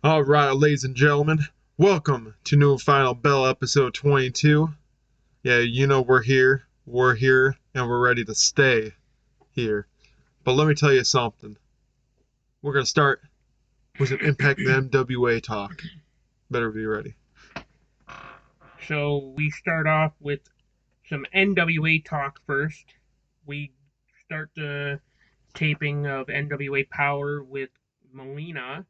All right, ladies and gentlemen, welcome to New and Final Bell episode 22. Yeah, you know we're here, and we're ready to stay here. But let me tell you something. We're gonna start with some Impact and MWA talk. Better be ready. So we start off with some NWA talk first. We start the taping of NWA Power with Melina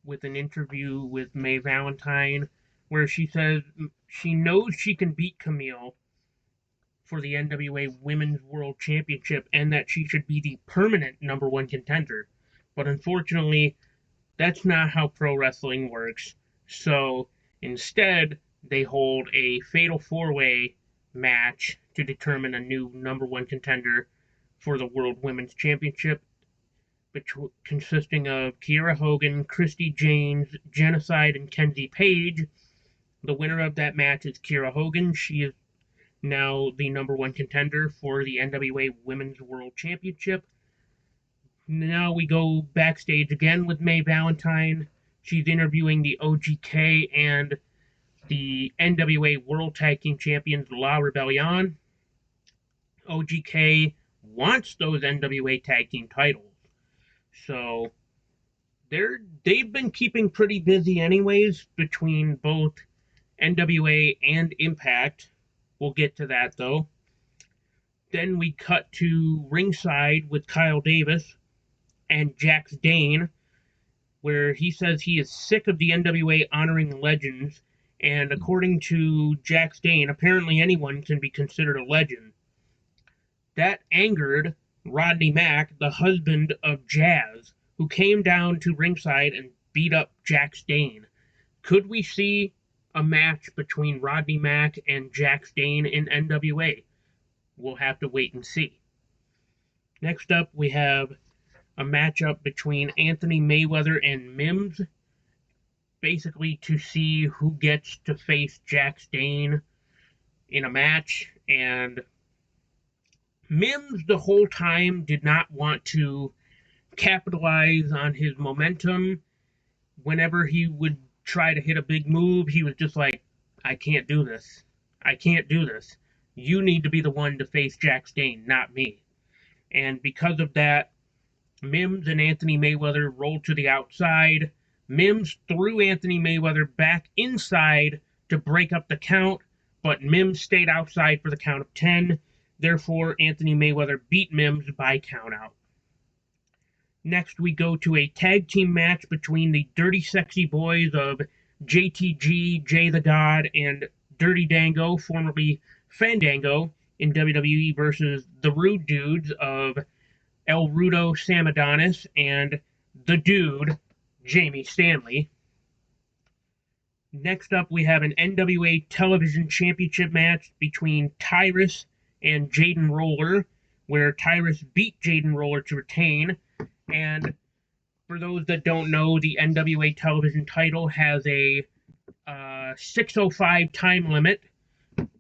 with an interview with May Valentine where she says she knows she can beat Camille for the NWA Women's World Championship and that she should be the permanent number one contender. But unfortunately, that's not how pro wrestling works. So instead, they hold a fatal four way match to determine a new number one contender for the World Women's Championship, consisting of Kiera Hogan, Christy James, Genocide, and Kenzie Page. The winner of that match is Kiera Hogan. She is now the number one contender for the NWA Women's World Championship. Now we go backstage again with May Valentine. She's interviewing the OGK and the NWA World Tag Team Champions La Rebellion. OGK wants those NWA Tag Team titles. So they've been keeping pretty busy anyways between both NWA and Impact. We'll get to that though. Then we cut to ringside with Kyle Davis and Jax Dane, where he says he is sick of the NWA honoring legends, and according to Jax Dane, apparently anyone can be considered a legend. That angered Rodney Mack, the husband of Jazz, who came down to ringside and beat up Jax Dane. Could we see a match between Rodney Mack and Jax Dane in NWA? We'll have to wait and see. Next up, we have a matchup between Anthony Mayweather and Mims, basically to see who gets to face Jax Dane in a match. And Mims, the whole time, did not want to capitalize on his momentum. Whenever he would try to hit a big move, he was just like, I can't do this. I can't do this. You need to be the one to face Jax Dane, not me. And because of that, Mims and Anthony Mayweather rolled to the outside. Mims threw Anthony Mayweather back inside to break up the count, but Mims stayed outside for the count of 10. Therefore, Anthony Mayweather beat Mims by countout. Next, we go to a tag team match between the Dirty Sexy Boys of JTG, Jay the God, and Dirty Dango, formerly Fandango, in WWE versus the Rude Dudes of El Rudo Sam Adonis and the Dude, Jamie Stanley. Next up, we have an NWA Television Championship match between Tyrus and Jaden Roller, where Tyrus beat Jaden Roller to retain. And for those that don't know, the NWA Television title has a 6:05 time limit.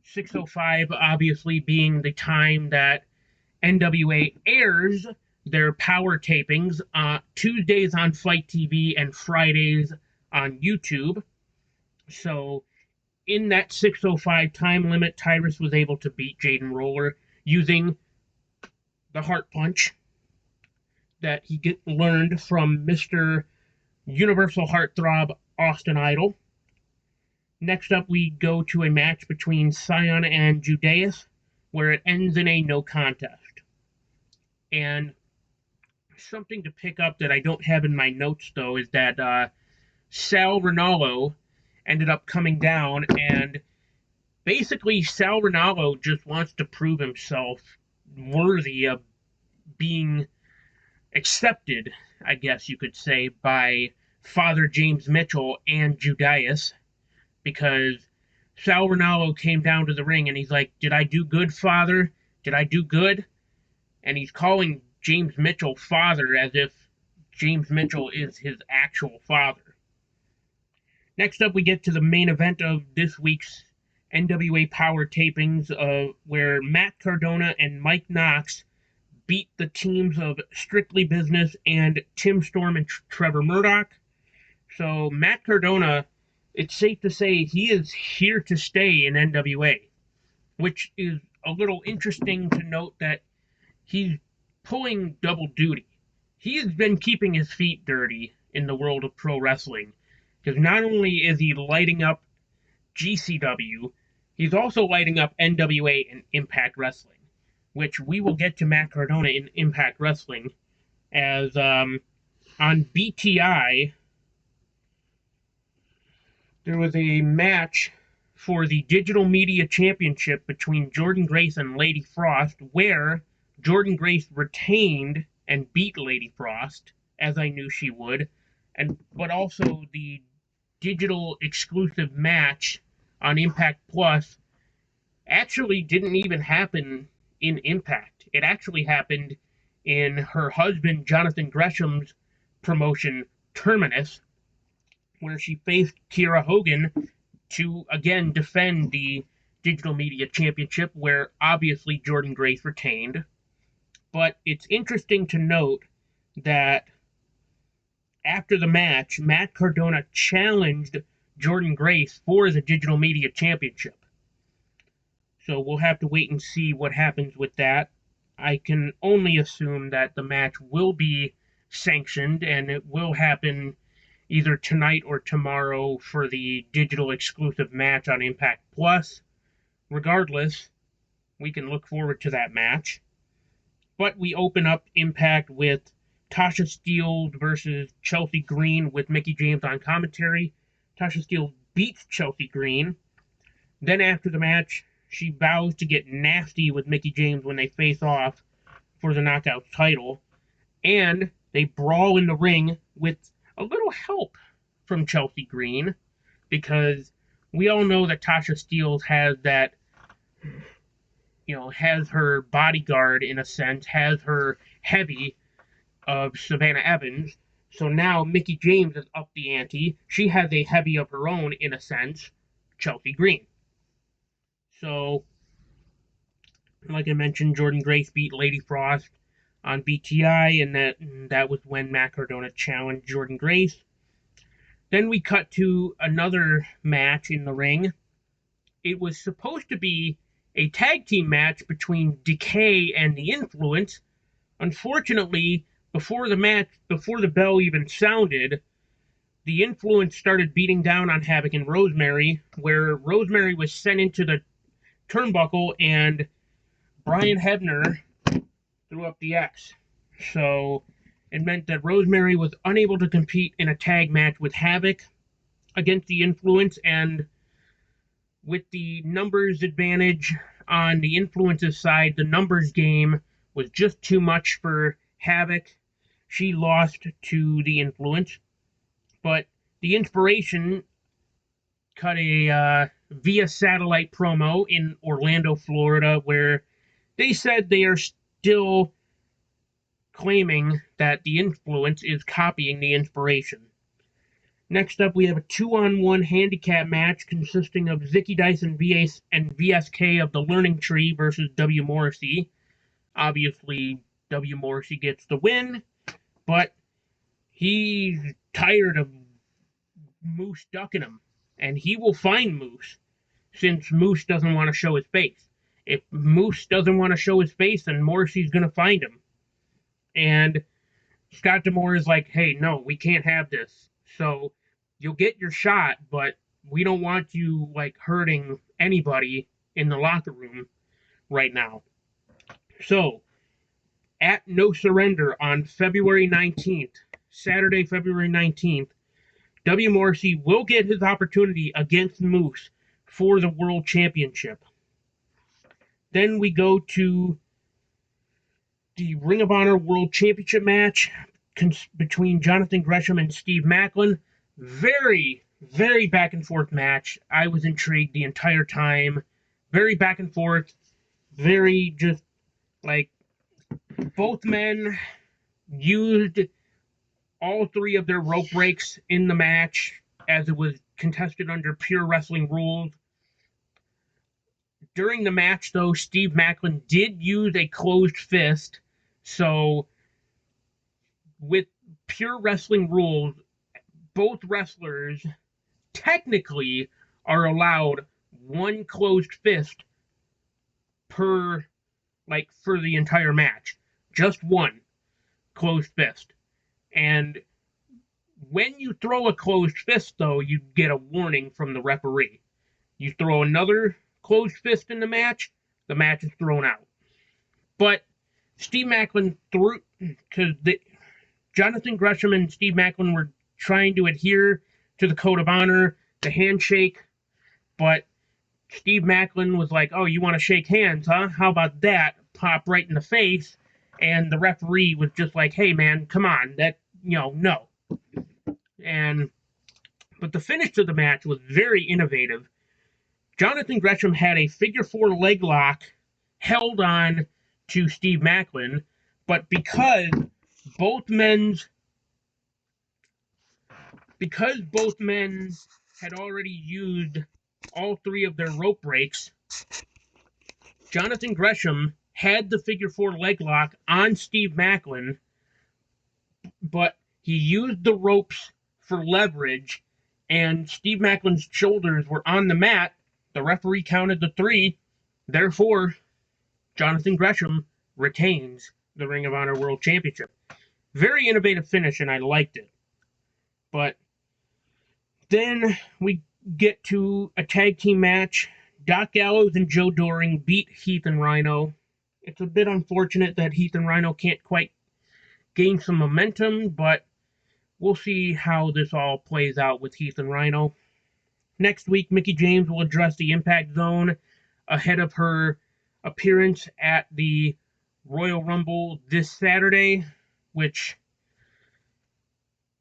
6:05 obviously being the time that NWA airs their power tapings Tuesdays on Fight TV and Fridays on YouTube. So in that 6:05 time limit, Tyrus was able to beat Jaden Roller using the heart punch that he learned from Mr. Universal Heartthrob Austin Idol. Next up, we go to a match between Scion and Judas, where it ends in a no contest. And something to pick up that I don't have in my notes, though, is that Sal Rinaldo ended up coming down, and basically Sal Rinaldo just wants to prove himself worthy of being accepted, I guess you could say, by Father James Mitchell and Judas, because Sal Rinaldo came down to the ring and he's like, did I do good, Father? Did I do good? And he's calling James Mitchell father as if James Mitchell is his actual father. Next up, we get to the main event of this week's NWA Power tapings, where Matt Cardona and Mike Knox beat the teams of Strictly Business and Tim Storm and Trevor Murdoch. So Matt Cardona, it's safe to say he is here to stay in NWA, which is a little interesting to note that he's pulling double duty. He has been keeping his feet dirty in the world of pro wrestling because not only is he lighting up GCW, he's also lighting up NWA and Impact Wrestling, which we will get to Matt Cardona in Impact Wrestling as on BTI there was a match for the Digital Media Championship between Jordynne Grace and Lady Frost, where Jordynne Grace retained and beat Lady Frost, as I knew she would, but also the digital exclusive match on Impact Plus actually didn't even happen in Impact. It actually happened in her husband Jonathan Gresham's promotion, Terminus, where she faced Kiera Hogan to again defend the Digital Media Championship, where obviously Jordynne Grace retained. But it's interesting to note that after the match, Matt Cardona challenged Jordynne Grace for the Digital Media Championship. So we'll have to wait and see what happens with that. I can only assume that the match will be sanctioned and it will happen either tonight or tomorrow for the digital exclusive match on Impact Plus. Regardless, we can look forward to that match. But we open up Impact with Tasha Steelz versus Chelsea Green with Mickie James on commentary. Tasha Steelz beats Chelsea Green. Then after the match, she vows to get nasty with Mickie James when they face off for the Knockouts title. And they brawl in the ring with a little help from Chelsea Green, because we all know that Tasha Steelz has that, has her bodyguard in a sense, has her heavy of Savannah Evans. So now Mickie James is up the ante. She has a heavy of her own in a sense, Chelsea Green. So, like I mentioned, Jordynne Grace beat Lady Frost on BTI, and that was when Matt Cardona challenged Jordynne Grace. Then we cut to another match in the ring. It was supposed to be a tag team match between Decay and The Influence. Unfortunately, before the bell even sounded, The Influence started beating down on Havoc and Rosemary, where Rosemary was sent into the turnbuckle and Brian Hebner threw up the X. So it meant that Rosemary was unable to compete in a tag match with Havoc against The Influence, and with the numbers advantage on The Influence's side, the numbers game was just too much for Havoc. She lost to The Influence, but The Inspiration cut a via satellite promo in Orlando, Florida, where they said they are still claiming that The Influence is copying The Inspiration. Next up, we have a 2-on-1 handicap match consisting of Zicky Dice and VSK of the Learning Tree versus W. Morrissey. Obviously, W. Morrissey gets the win, but he's tired of Moose ducking him, and he will find Moose, since Moose doesn't want to show his face. If Moose doesn't want to show his face, then Morrissey's going to find him. And Scott D'Amore is like, hey, no, we can't have this. So you'll get your shot, but we don't want you, hurting anybody in the locker room right now. So, at No Surrender on February 19th, Saturday, February 19th, W. Morrissey will get his opportunity against Moose for the World Championship. Then we go to the Ring of Honor World Championship match between Jonathan Gresham and Steve Maclin. Very, very back and forth match. I was intrigued the entire time. Very back and forth. Very just both men used all three of their rope breaks in the match, as it was contested under pure wrestling rules. During the match, though, Steve Maclin did use a closed fist. So, with pure wrestling rules, both wrestlers technically are allowed one closed fist per, like, for the entire match. Just one closed fist. And when you throw a closed fist, though, you get a warning from the referee. You throw another closed fist in the match is thrown out. But Steve Maclin threw, because Jonathan Gresham and Steve Maclin were trying to adhere to the code of honor, the handshake, but Steve Maclin was like, "Oh, you want to shake hands, huh? How about that?" Pop right in the face, and the referee was just like, "Hey, man, come on, that, no." But the finish of the match was very innovative. Jonathan Gresham had a figure four leg lock held on to Steve Maclin, but because both men had already used all three of their rope breaks, Jonathan Gresham had the figure four leg lock on Steve Maclin, but he used the ropes for leverage, and Steve Maclin's shoulders were on the mat. The referee counted the three. Therefore, Jonathan Gresham retains the Ring of Honor World Championship. Very innovative finish, and I liked it. But then we get to a tag team match. Doc Gallows and Joe Doring beat Heath and Rhino. It's a bit unfortunate that Heath and Rhino can't quite gain some momentum, but we'll see how this all plays out with Heath and Rhino. Next week, Mickie James will address the Impact Zone ahead of her appearance at the Royal Rumble this Saturday, which,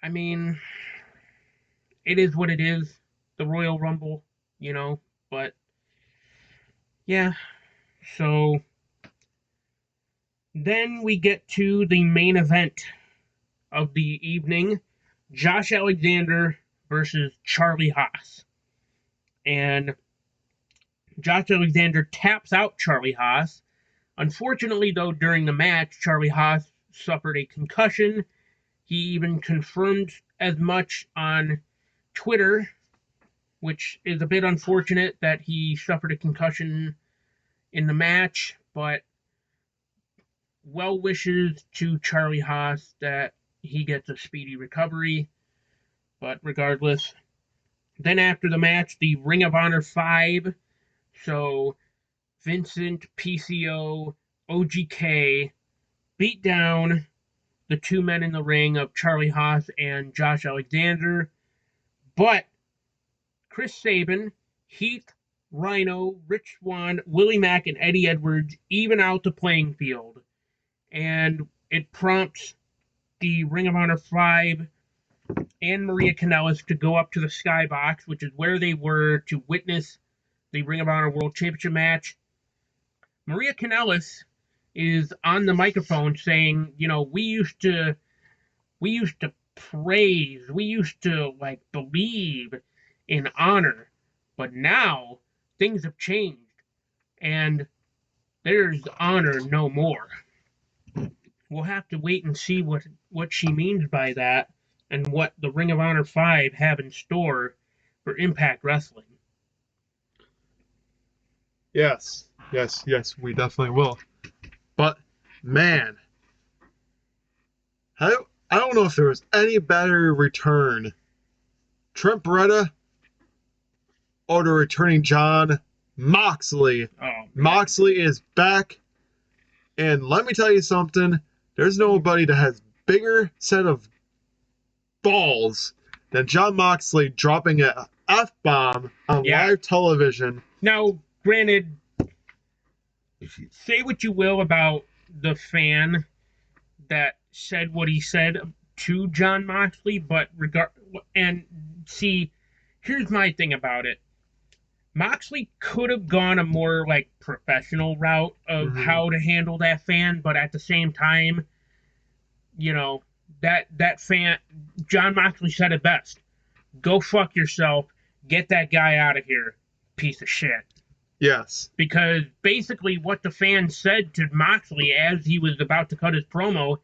I mean, it is what it is, the Royal Rumble, but yeah. So then we get to the main event of the evening, Josh Alexander versus Charlie Haas. And Josh Alexander taps out Charlie Haas. Unfortunately, though, during the match, Charlie Haas suffered a concussion. He even confirmed as much on Twitter, which is a bit unfortunate that he suffered a concussion in the match, but well wishes to Charlie Haas that he gets a speedy recovery. But regardless, then after the match, the Ring of Honor 5, so Vincent, PCO, OGK, beat down the two men in the ring of Charlie Haas and Josh Alexander. But Chris Sabin, Heath, Rhino, Rich Swann, Willie Mack, and Eddie Edwards even out the playing field. And it prompts the Ring of Honor 5 and Maria Kanellis to go up to the skybox, which is where they were to witness the Ring of Honor World Championship match. Maria Kanellis is on the microphone saying, we used to praise, we used to believe in honor, but now things have changed and there's honor no more. We'll have to wait and see what she means by that and what the Ring of Honor 5 have in store for Impact Wrestling. Yes, we definitely will. But, man, I don't know if there was any better return. Trent Beretta or the returning Jon Moxley. Oh, Moxley is back. And let me tell you something. There's nobody that has bigger set of balls than Jon Moxley dropping an F-bomb on live television. Now, granted, say what you will about the fan that said what he said to Jon Moxley, but here's my thing about it. Moxley could have gone a more professional route of how to handle that fan, but at the same time, that fan, Jon Moxley said it best. Go fuck yourself. Get that guy out of here, piece of shit. Yes. Because basically what the fan said to Moxley as he was about to cut his promo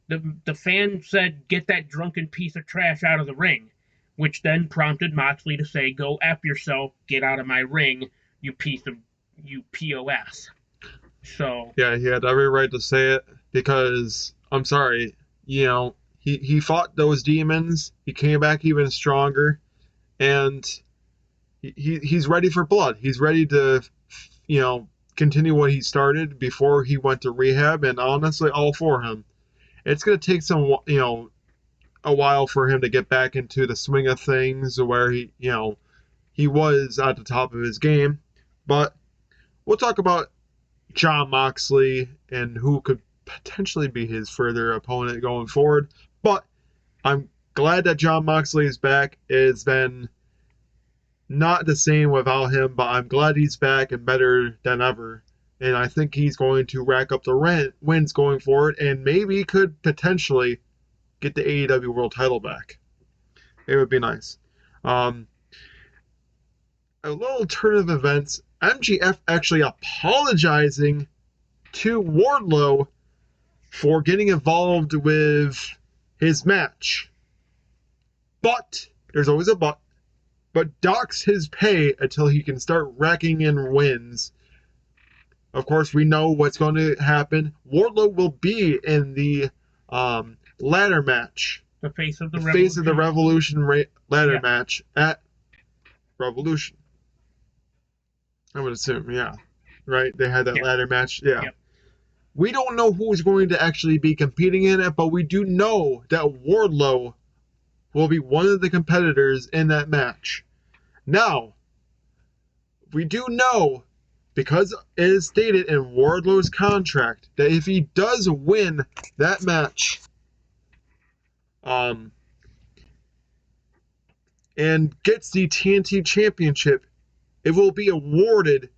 the fan said, "Get that drunken piece of trash out of the ring," which then prompted Moxley to say, "Go F yourself, get out of my ring, you piece of you POS." So Yeah, he had every right to say it because I'm sorry, he fought those demons. He came back even stronger, and he's ready for blood. He's ready to, continue what he started before he went to rehab. And honestly, all for him. It's gonna take some, a while for him to get back into the swing of things where he was at the top of his game. But we'll talk about Jon Moxley and who could potentially be his further opponent going forward. But I'm glad that Jon Moxley is back. It's been not the same without him, but I'm glad he's back and better than ever. And I think he's going to rack up the wins going forward and maybe could potentially get the AEW World title back. It would be nice. A little turn of events. MGF actually apologizing to Wardlow for getting involved with his match. But, there's always a but docks his pay until he can start racking in wins. Of course, we know what's going to happen. Wardlow will be in the ladder match. The face of the Revolution ladder match at Revolution. I would assume, yeah. Right? They had that ladder match. Yeah. Yep. We don't know who's going to actually be competing in it, but we do know that Wardlow will be one of the competitors in that match. Now, we do know, because it is stated in Wardlow's contract, that if he does win that match, and gets the TNT Championship, it will be awarded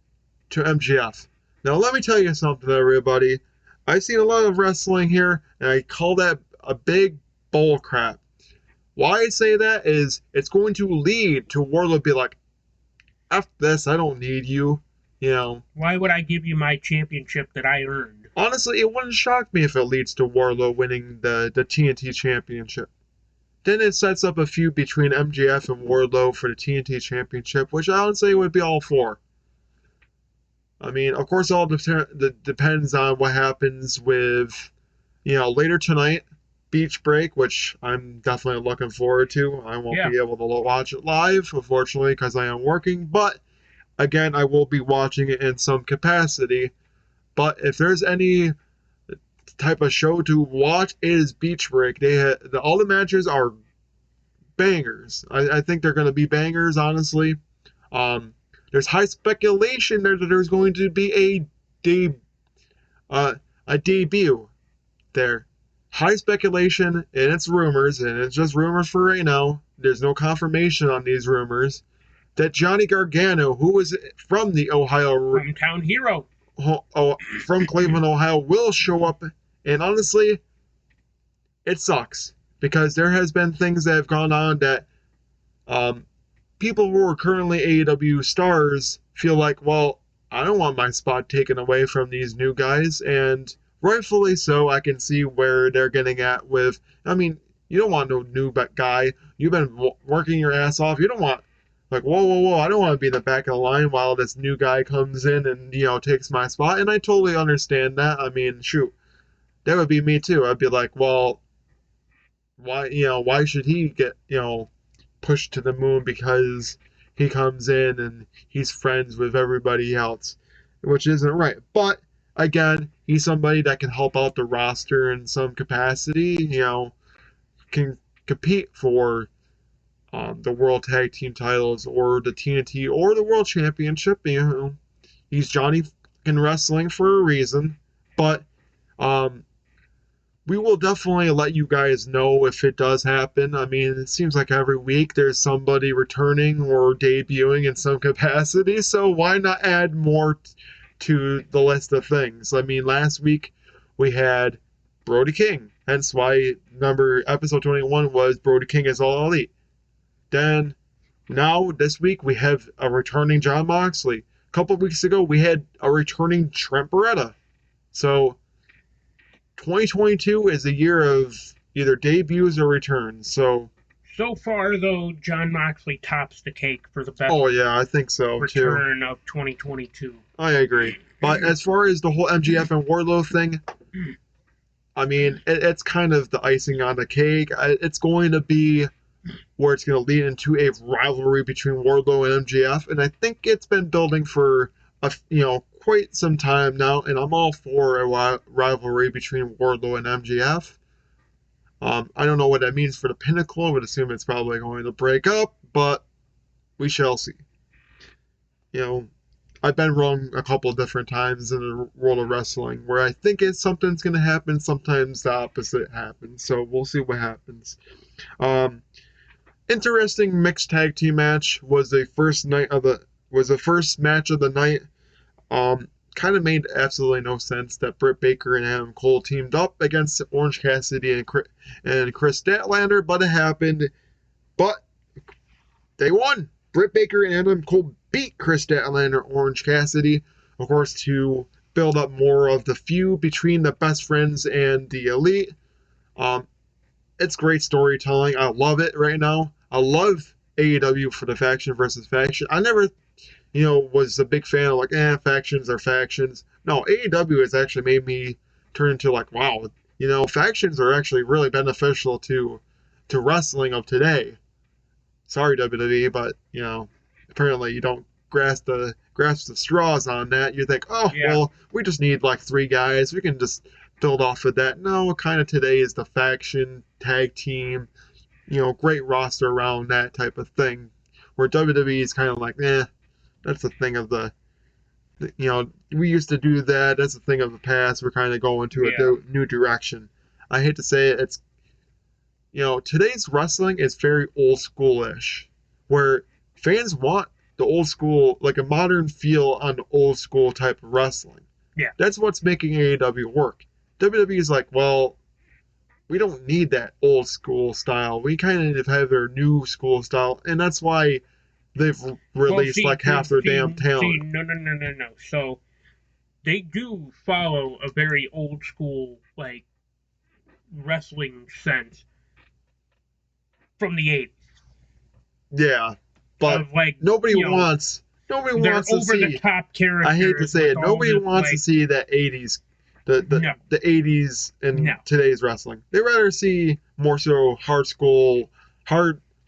to MJF. Now, let me tell you something, everybody. I've seen a lot of wrestling here, and I call that a big bull crap. Why I say that is it's going to lead to Wardlow be like, F this, I don't need you. Why would I give you my championship that I earned? Honestly, it wouldn't shock me if it leads to Wardlow winning the TNT Championship. Then it sets up a feud between MJF and Wardlow for the TNT Championship, which I would say would be all for. I mean, of course, it all depends on what happens with, later tonight, Beach Break, which I'm definitely looking forward to. I won't be able to watch it live, unfortunately, because I am working. But, again, I will be watching it in some capacity. But if there's any type of show to watch, it is Beach Break. All the matches are bangers. I think they're going to be bangers, honestly. There's high speculation that there's going to be a debut there. High speculation, and it's rumors, and it's just rumors for right now. There's no confirmation on these rumors. That Johnny Gargano, who is from the hometown hero, from Cleveland, Ohio, will show up. And honestly, it sucks because there has been things that have gone on that people who are currently AEW stars feel like, well, I don't want my spot taken away from these new guys, and rightfully so. I can see where they're getting at with, I mean, you don't want no new guy. You've been working your ass off. You don't want, like, whoa, I don't want to be in the back of the line while this new guy comes in and, takes my spot, and I totally understand that. I mean, shoot, that would be me too. I'd be like, well, why should he get, pushed to the moon because he comes in and he's friends with everybody else, which isn't right. But again, he's somebody that can help out the roster in some capacity, can compete for the World Tag Team titles or the TNT or the World Championship. He's Johnny in wrestling for a reason. But we will definitely let you guys know if it does happen. I mean, it seems like every week there's somebody returning or debuting in some capacity, so why not add more to the list of things? I mean, last week we had Brody King, hence why episode 21 was Brody King is All Elite. Then, now, this week, we have a returning Jon Moxley. A couple of weeks ago, we had a returning Trent Beretta. So, 2022 is a year of either debuts or returns. So far, though, Jon Moxley tops the cake for the best oh yeah, I think so too. return of 2022. I agree. But as far as the whole MGF and Wardlow thing, I mean, it's kind of the icing on the cake. It's going to be where it's going to lead into a rivalry between Wardlow and MGF, and I think it's been building for quite some time now, and I'm all for a rivalry between Wardlow and MGF. I don't know what that means for the Pinnacle. I would assume it's probably going to break up, but we shall see. I've been wrong a couple of different times in the world of wrestling where I think something's going to happen, sometimes the opposite happens. So we'll see what happens. Interesting mixed tag team match was the first match of the night. Kind of made absolutely no sense that Britt Baker and Adam Cole teamed up against Orange Cassidy and Chris Statlander, but it happened. But they won. Britt Baker and Adam Cole beat Chris Statlander and Orange Cassidy, of course, to build up more of the feud between the best friends and the Elite. It's great storytelling. I love it right now. I love AEW for the faction versus faction. I never was a big fan of factions are factions. No, AEW has actually made me turn into wow, factions are actually really beneficial to wrestling of today. Sorry, WWE, but apparently you don't grasp the straws on that. You think, well, we just need 3 guys. We can just build off of that. No, kind of today is the faction, tag team, great roster around that type of thing. Where WWE is kind of that's a thing of we used to do that. That's a thing of the past. We're kind of going to a new direction. I hate to say it. It's, today's wrestling is very old schoolish, where fans want the old school, a modern feel on the old school type of wrestling. Yeah. That's what's making AEW work. WWE is well, we don't need that old school style. We kind of have their new school style, and that's why they've released half their damn talent. No. So they do follow a very old school wrestling sense from the 80s. Yeah, but of, nobody wants to see the top characters. I hate to say it. Nobody wants to see that 80s the 80s in today's wrestling. They rather see more so hardcore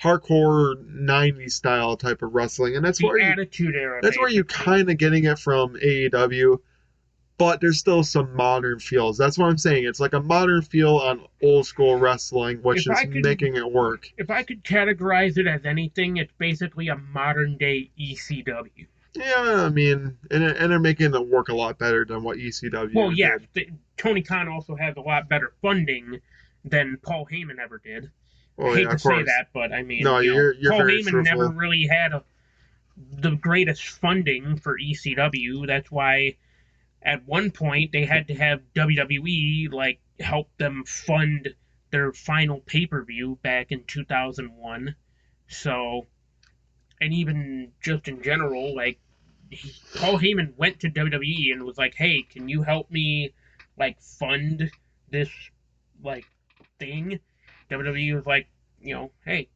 90s style type of wrestling, and that's where Attitude Era. That's where you kind of getting it from AEW, but there's still some modern feels. That's what I'm saying. It's a modern feel on old school wrestling, which is making it work. If I could categorize it as anything, it's basically a modern day ECW. Yeah, I mean, and they're making it work a lot better than what ECW Well, yeah, Tony Khan also has a lot better funding than Paul Heyman ever did. Well, I hate to say that, but I mean, no, you're Paul very Heyman truthful. never really had the greatest funding for ECW. That's why at one point they had to have WWE help them fund their final pay-per-view back in 2001. So, and even just in general, Paul Heyman went to WWE and was like, "Hey, can you help me fund this thing?" WWE was like, "Hey,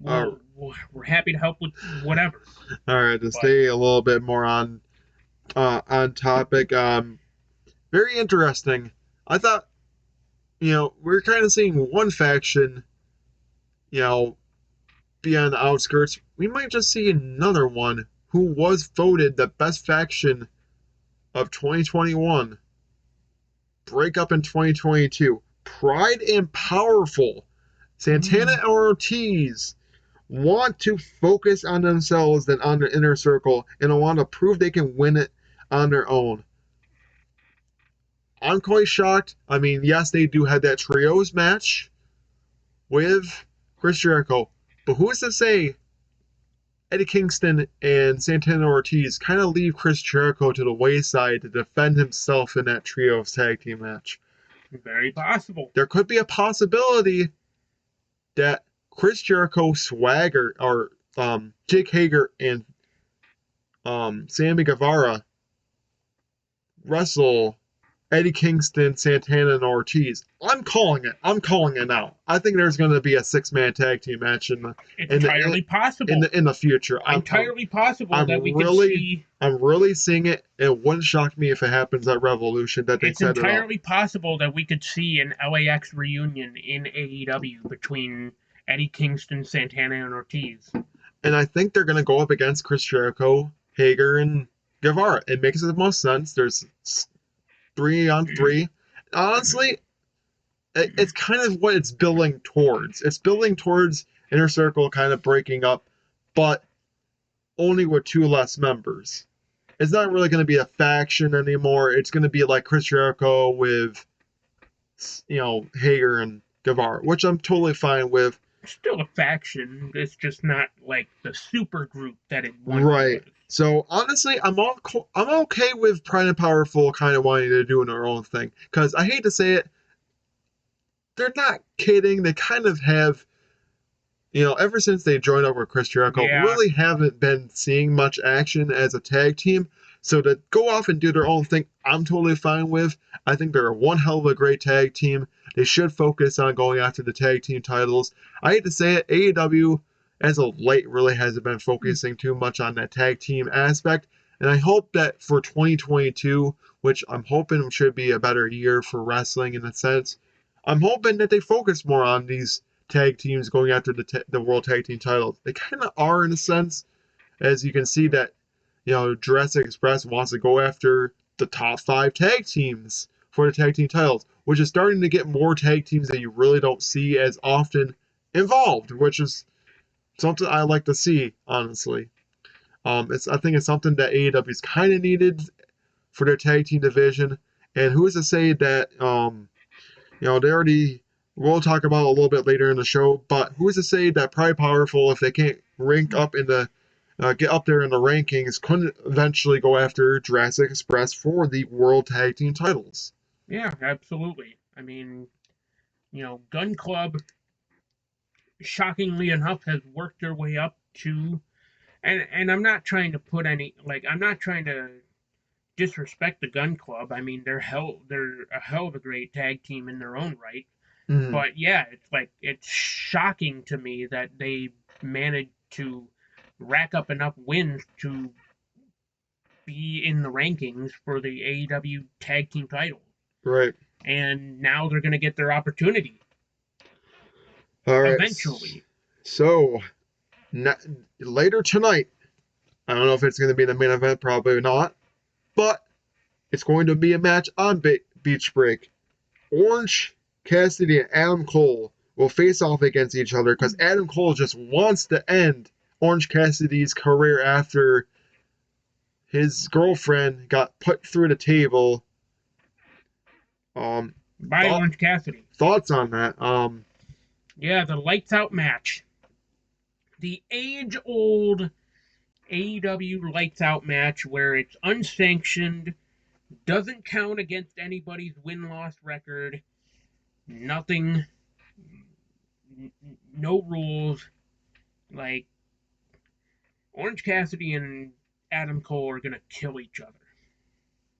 we're happy to help with whatever." All right, to stay a little bit more on topic, very interesting. I thought, we're kind of seeing one faction, be on the outskirts. We might just see another one who was voted the best faction of 2021 break up in 2022. Pride and Powerful, Santana and Ortiz, want to focus on themselves than on their inner circle and want to prove they can win it on their own. I'm quite shocked. I mean, yes, they do have that trios match with Chris Jericho, but who's to say Eddie Kingston and Santana Ortiz kind of leave Chris Jericho to the wayside to defend himself in that trios tag team match? Very possible. There could be a possibility that Chris Jericho, Swagger, or Jake Hager and Sammy Guevara wrestle Eddie Kingston, Santana, and Ortiz. I'm calling it. I'm calling it now. I think there's going to be a 6-man tag team match It's in the entirely possible. in the future. Entirely possible I'm that we could see. I'm really seeing it. It wouldn't shock me if it happens at Revolution that they It's set it up. entirely possible that we could see an LAX reunion in AEW between Eddie Kingston, Santana, and Ortiz. And I think they're going to go up against Chris Jericho, Hager, and Guevara. It makes the most sense. There's 3-on-3. Honestly, it's kind of what it's building towards. It's building towards Inner Circle kind of breaking up, but only with 2 less members. It's not really going to be a faction anymore. It's going to be like Chris Jericho with, Hager and Guevara, which I'm totally fine with. Still a faction. It's just not like the super group that it once Right. was. So honestly, I'm okay with Pride and Powerful kind of wanting to do their own thing, because I hate to say it, they're not kidding. They kind of have, ever since they joined up with Chris Jericho, Yeah. really haven't been seeing much action as a tag team. So to go off and do their own thing, I'm totally fine with. I think they're one hell of a great tag team. They should focus on going after the tag team titles. I hate to say it, AEW as of late really hasn't been focusing too much on that tag team aspect. And I hope that for 2022, which I'm hoping should be a better year for wrestling in a sense, I'm hoping that they focus more on these tag teams going after the World Tag Team titles. They kind of are in a sense, as you can see that, Jurassic Express wants to go after the top 5 tag teams for the tag team titles, which is starting to get more tag teams that you really don't see as often involved, which is something I like to see, honestly. I think it's something that AEW's kind of needed for their tag team division. And who is to say that, they already, we'll talk about a little bit later in the show, but who's to say that Pride Powerful, if they can't rank up in the get up there in the rankings, couldn't eventually go after Jurassic Express for the World Tag Team titles? Yeah, absolutely. I mean, Gun Club, shockingly enough, has worked their way up to, and I'm not trying to put any I'm not trying to disrespect the Gun Club. I mean, they're a hell of a great tag team in their own right. Mm. But yeah, it's shocking to me that they managed to rack up enough wins to be in the rankings for the AEW tag team title. Right. And now they're going to get their opportunity. All right. Eventually. So, later tonight, I don't know if it's going to be the main event, probably not, but it's going to be a match on Beach Break. Orange Cassidy and Adam Cole will face off against each other because Adam Cole just wants to end Orange Cassidy's career after his girlfriend got put through the table. By Orange Cassidy. Thoughts on that? Yeah, the lights out match. The age-old AEW lights out match where it's unsanctioned, doesn't count against anybody's win-loss record, nothing, no rules. Like, Orange Cassidy and Adam Cole are gonna kill each other.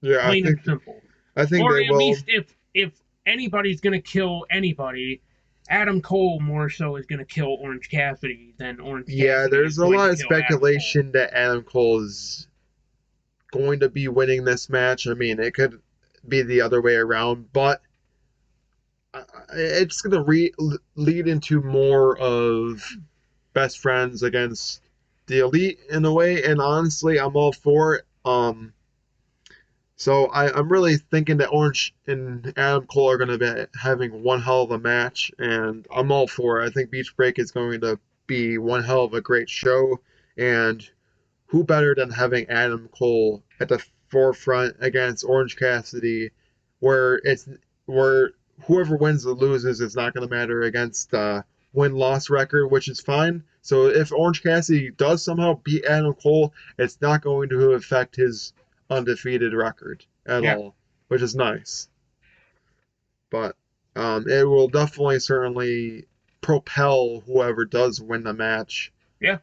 Yeah, plain and simple. I think or they at will. least if anybody's gonna kill anybody, Adam Cole more so is gonna kill Orange Cassidy than Orange Cassidy. Yeah, there's a lot of speculation that Adam Cole is going to be winning this match. I mean, it could be the other way around, but it's going to lead into more of best friends against the Elite in a way, and honestly, I'm all for it. So I'm really thinking that Orange and Adam Cole are going to be having one hell of a match, and I'm all for it. I think Beach Break is going to be one hell of a great show, and who better than having Adam Cole at the forefront against Orange Cassidy, where whoever wins or loses is not going to matter against win-loss record, which is fine. So if Orange Cassidy does somehow beat Adam Cole, it's not going to affect his undefeated record at all, which is nice. But it will definitely, certainly propel whoever does win the match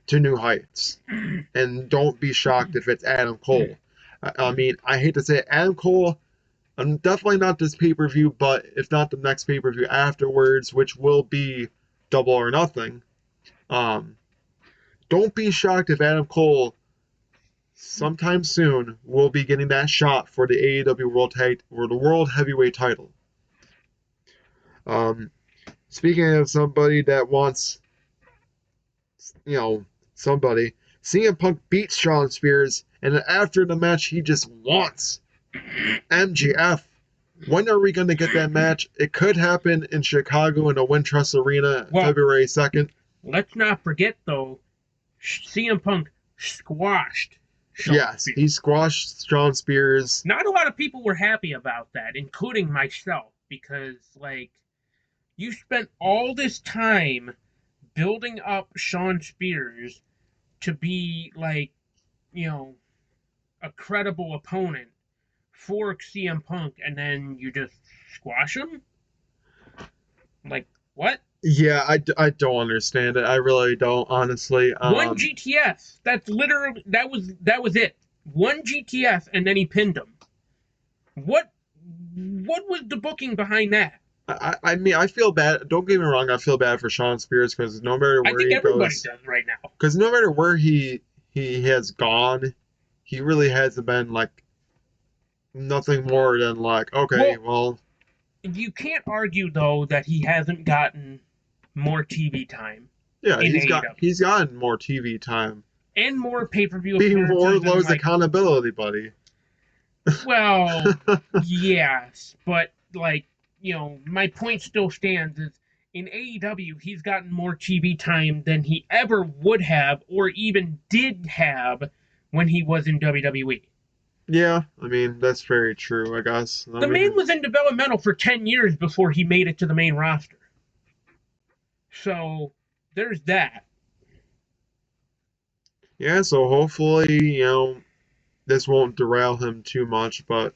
to new heights. And don't be shocked if it's Adam Cole. I mean, I hate to say it, Adam Cole Definitely not this pay-per-view, but if not the next pay-per-view afterwards, which will be Double or Nothing. Um, don't be shocked if Adam Cole sometime soon will be getting that shot for the AEW World Heavyweight title. Um, Speaking of somebody that wants, somebody, CM Punk beats Shawn Spears, and then after the match, he just wants MGF. When are we going to get that match? It could happen in Chicago in the Wintrust Arena, February 2nd. Let's not forget, though, CM Punk squashed Shawn Spears. He squashed Shawn Spears. Not a lot of people were happy about that, including myself, because, you spent all this time building up Shawn Spears to be, a credible opponent for CM Punk, and then you just squash him? What? Yeah, I don't understand it. I really don't, honestly. One GTS. That's literally that was it. One GTS, and then he pinned him. What was the booking behind that? I mean, I feel bad. Don't get me wrong. I feel bad for Shawn Spears because no matter where he goes, everybody does right now. Because no matter where he has gone, he really hasn't been nothing more than okay, well. You can't argue though that he hasn't gotten more TV time. Yeah, he's gotten more TV time and more pay-per-view. Being Wardlow's accountability buddy. Well, yes, but my point still stands is in AEW, he's gotten more TV time than he ever would have or even did have when he was in WWE. Yeah, I mean, that's very true, I guess. The man was in developmental for 10 years before he made it to the main roster. So, there's that. Yeah, so hopefully, this won't derail him too much, but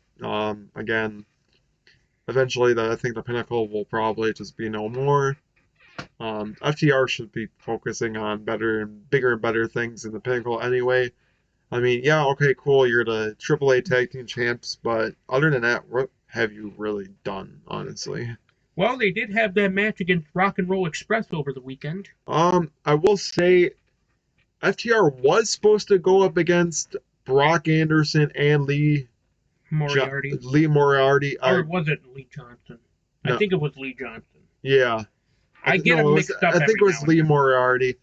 again, eventually I think the Pinnacle will probably just be no more. FTR should be focusing on bigger and better things in the Pinnacle anyway. I mean, yeah, okay, cool, you're the AAA Tag Team Champs, but other than that, what have you really done, honestly? Well, they did have that match against Rock and Roll Express over the weekend. I will say, FTR was supposed to go up against Brock Anderson and Lee Moriarty. Or was it Lee Johnson? No. I think it was Lee Johnson. Yeah. I get it mixed up. I think it was Lee Moriarty.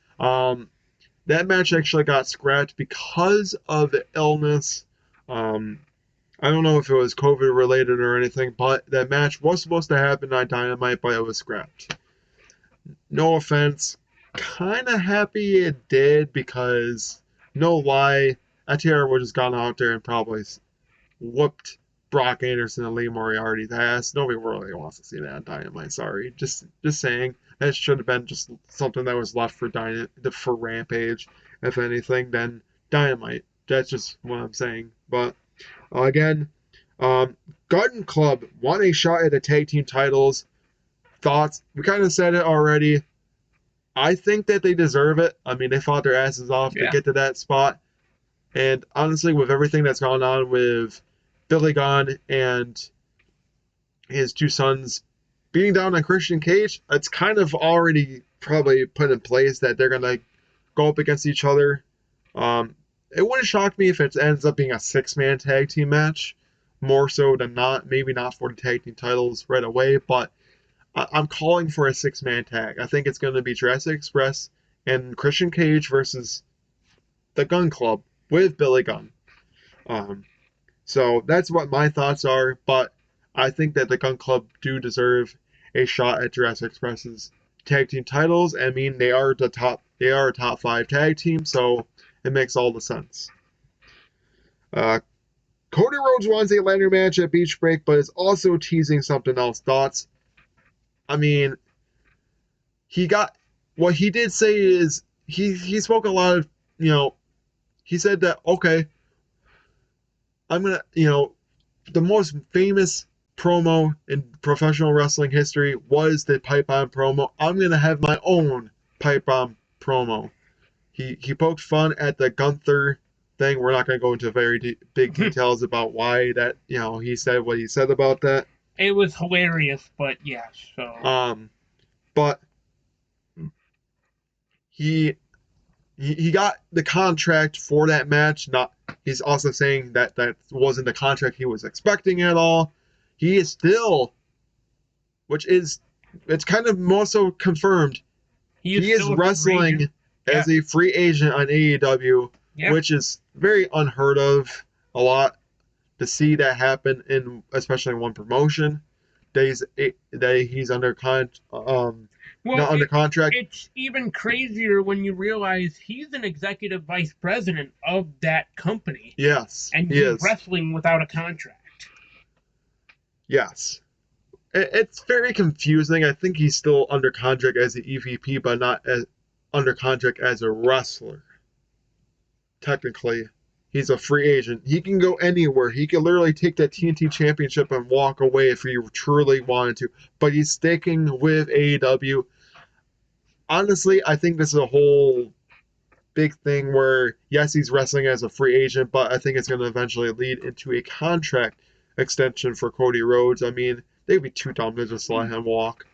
That match actually got scrapped because of the illness. I don't know if it was COVID related or anything, but that match was supposed to happen on Dynamite, but it was scrapped. No offense. Kind of happy it did because, no lie, FTR would have just gone out there and probably whooped Brock Anderson and Lee Moriarty's ass. Nobody really wants to see that on Dynamite. Sorry, just saying. That should have been just something that was left for Rampage. If anything, then Dynamite. That's just what I'm saying. But again, Gun Club won a shot at the tag team titles. Thoughts? We kind of said it already. I think that they deserve it. I mean, they fought their asses off to get to that spot. And honestly, with everything that's gone on with Billy Gunn and his two sons beating down on Christian Cage, it's kind of already probably put in place that they're going to go up against each other. It wouldn't shock me if it ends up being a six-man tag team match, more so than not. Maybe not for the tag team titles right away, but I'm calling for a six-man tag. I think it's going to be Jurassic Express and Christian Cage versus the Gun Club with Billy Gunn. So that's what my thoughts are, but I think that the Gun Club do deserve a shot at Jurassic Express's tag team titles. I mean, they are a top 5 tag team, so it makes all the sense. Cody Rhodes wants a ladder match at Beach Break, but is also teasing something else. Thoughts? I mean, what he did say is he spoke a lot of, he said that, okay, I'm going to, the most famous promo in professional wrestling history was the pipe bomb promo. I'm going to have my own pipe bomb promo. He poked fun at the Gunther thing. We're not going to go into very big details about why that, he said what he said about that. It was hilarious, but yes. So But he got the contract for that match. He's also saying that wasn't the contract he was expecting at all. He is still, it's kind of more so confirmed. He is wrestling as a free agent on AEW, which is very unheard of. A lot to see that happen especially in one promotion. That he's under not under contract. It's even crazier when you realize he's an executive vice president of that company. Yes, and he's wrestling without a contract. Yes. It's very confusing. I think he's still under contract as the EVP, but not as under contract as a wrestler. Technically, he's a free agent. He can go anywhere. He can literally take that TNT championship and walk away if he truly wanted to. But he's sticking with AEW. Honestly, I think this is a whole big thing where, yes, he's wrestling as a free agent, but I think it's going to eventually lead into a contract extension for Cody Rhodes. I mean, they'd be too dumb to just let him walk.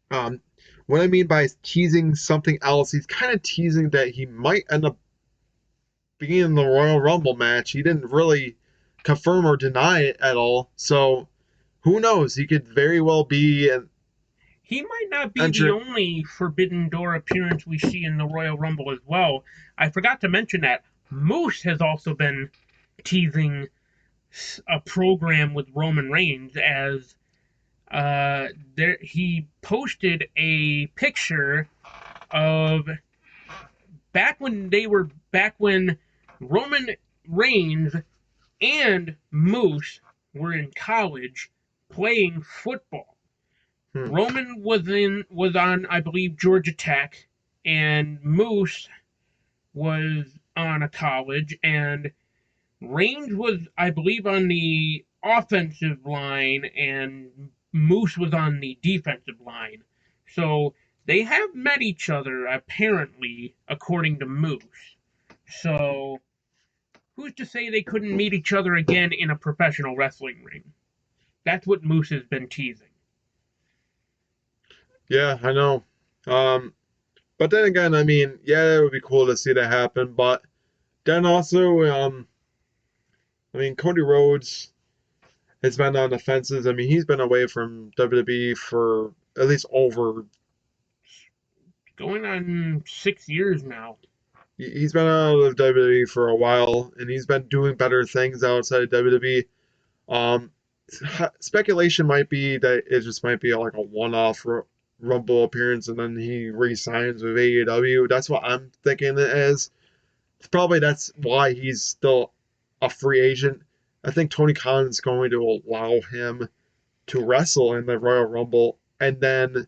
What I mean by teasing something else, he's kind of teasing that he might end up being in the Royal Rumble match. He didn't really confirm or deny it at all. So, who knows? He could very well be. He might not be the only Forbidden Door appearance we see in the Royal Rumble as well. I forgot to mention that Moose has also been teasing a program with Roman Reigns as he posted a picture of back when Roman Reigns and Moose were in college playing football. Roman was on, I believe, Georgia Tech, and Moose was on a college, and Reigns was, I believe, on the offensive line, and Moose was on the defensive line. So they have met each other, apparently, according to Moose. So who's to say they couldn't meet each other again in a professional wrestling ring? That's what Moose has been teasing. Yeah, I know. But then again, I mean, yeah, it would be cool to see that happen. But then also, I mean, Cody Rhodes has been on the fences. I mean, he's been away from WWE for at least going on 6 years now. He's been out of WWE for a while, and he's been doing better things outside of WWE. Speculation might be that it just might be like a one-off Rumble appearance, and then he re-signs with AEW. That's what I'm thinking it is. Probably that's why he's still a free agent. I think Tony Khan is going to allow him to wrestle in the Royal Rumble. And then,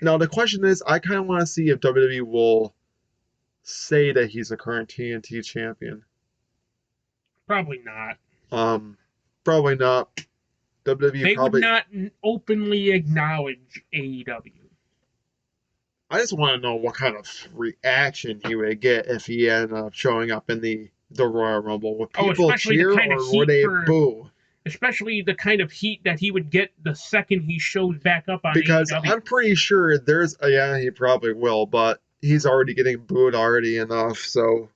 now the question is, I kind of want to see if WWE will say that he's a current TNT champion. Probably not. Probably not. They would not openly acknowledge AEW. I just want to know what kind of reaction he would get if he ended up showing up in the Royal Rumble. Would people cheer or would they boo? Especially the kind of heat that he would get the second he shows back up on because AEW. I'm pretty sure he probably will, but he's already getting booed already enough, so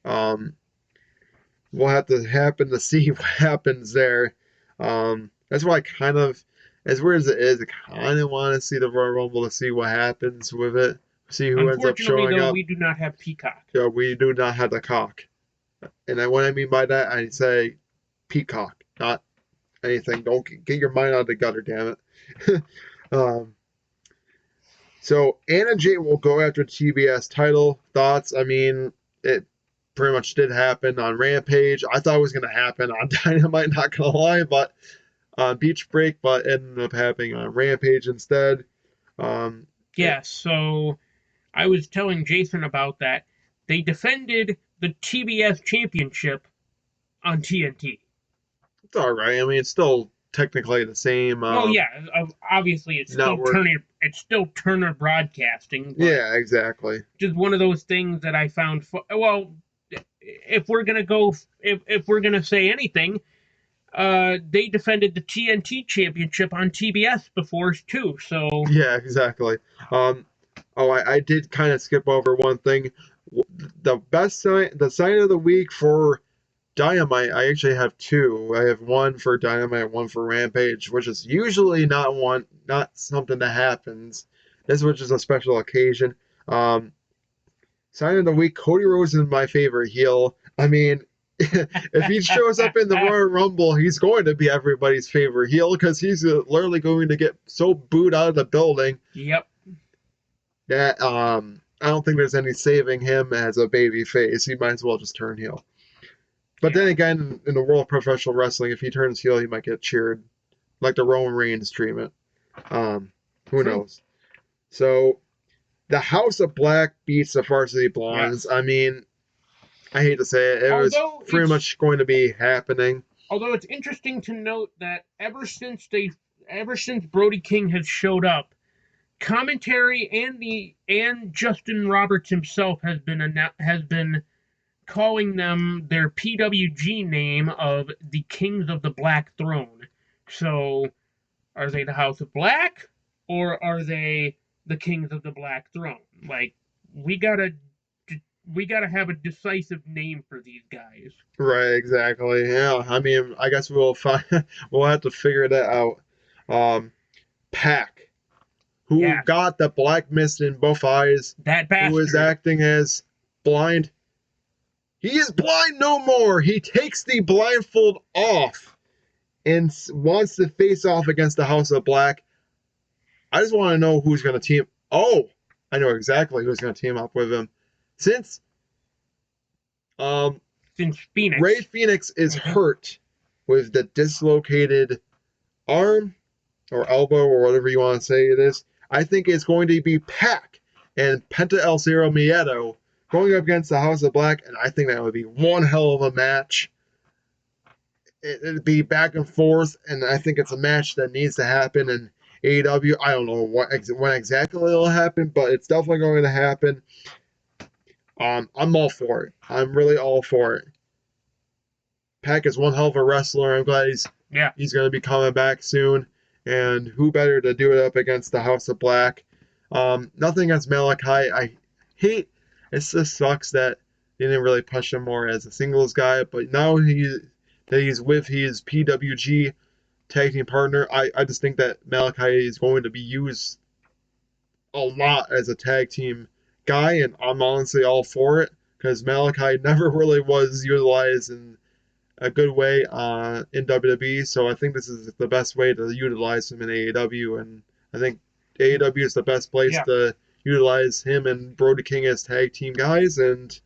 we'll have to see what happens there. That's why I kind of, as weird as it is, I kind of want to see the Royal Rumble to see what happens with it. See who ends up showing up. We do not have Peacock. Yeah, we do not have the cock. And what I mean by that, I say Peacock, not anything. Don't get your mind out of the gutter, damn it. So Anna Jay will go after TBS title. Thoughts? I mean, it pretty much did happen on Rampage. I thought it was going to happen on Dynamite, not going to lie, but Beach Break, but ended up happening on Rampage instead. So I was telling Jason about that. They defended the TBS championship on TNT. It's all right. I mean, it's still technically the same. Obviously it's still Turner Broadcasting. Yeah, exactly. Just one of those things that I found. if we're gonna go, if we're gonna say anything, they defended the TNT championship on TBS before too. So Yeah, exactly. I did kind of skip over one thing. The best sign, the sign of the week for Dynamite, I actually have two. I have one for Dynamite, one for Rampage, which is usually not something that happens. This was just a special occasion. Um, Sign of the week, Cody Rhodes is my favorite heel. I mean, if he shows up in the Royal Rumble, he's going to be everybody's favorite heel because he's literally going to get so booed out of the building. Yep. That I don't think there's any saving him as a baby face. He might as well just turn heel. But then again, in the world of professional wrestling, if he turns heel, he might get cheered, like the Roman Reigns treatment. Who knows? So, the House of Black beats the Varsity Blondes. Yes. I mean, I hate to say it, it was pretty much going to be happening. Although it's interesting to note that ever since Brody King has showed up, commentary and Justin Roberts himself has been calling them their PWG name of the Kings of the Black Throne. So, are they the House of Black, or are they the Kings of the Black Throne? Like, we gotta have a decisive name for these guys. Right, exactly. Yeah, I mean, I guess we'll have to figure that out. Pac, who got the black mist in both eyes, that bastard, who is acting as blind. He is blind no more. He takes the blindfold off and wants to face off against the House of Black. I just want to know who's going to team. Oh, I know exactly who's going to team up with him. Since Phoenix. Ray Phoenix is hurt with the dislocated arm or elbow or whatever you want to say it is, I think it's going to be Pac and Penta El Zero Miedo going up against the House of Black, and I think that would be one hell of a match. It'd be back and forth, and I think it's a match that needs to happen in AEW. I don't know when exactly it'll happen, but it's definitely going to happen. I'm all for it. I'm really all for it. Pac is one hell of a wrestler. I'm glad he's going to be coming back soon. And who better to do it up against the House of Black? Nothing against Malachi. I hate. It just sucks that they didn't really push him more as a singles guy. But now he's with his PWG tag team partner, I just think that Malachi is going to be used a lot as a tag team guy, and I'm honestly all for it because Malachi never really was utilized in a good way in WWE. So I think this is the best way to utilize him in AEW, and I think AEW is the best place to utilize him and Brody King as tag team guys, and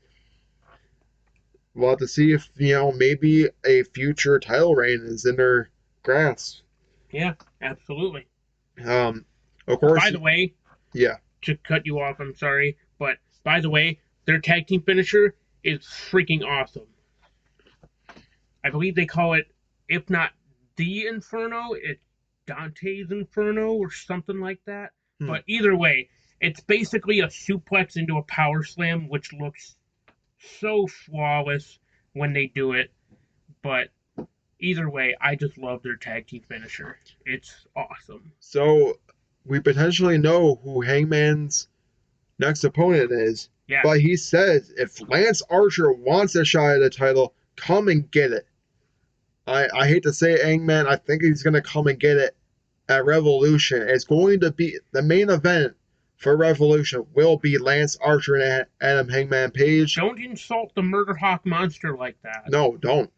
we'll have to see if maybe a future title reign is in their grasp. Yeah, absolutely. Of course. By the way, to cut you off, I'm sorry, but by the way, their tag team finisher is freaking awesome. I believe they call it, if not the Inferno, it's Dante's Inferno or something like that. But either way, it's basically a suplex into a power slam, which looks so flawless when they do it. But either way, I just love their tag team finisher. It's awesome. So we potentially know who Hangman's next opponent is. Yeah. But he says if Lance Archer wants a shot at the title, come and get it. I hate to say it, Hangman. I think he's going to come and get it at Revolution. It's going to be the main event for Revolution will be Lance Archer and Adam Hangman Page. Don't insult the Murder Hawk monster like that. No, don't.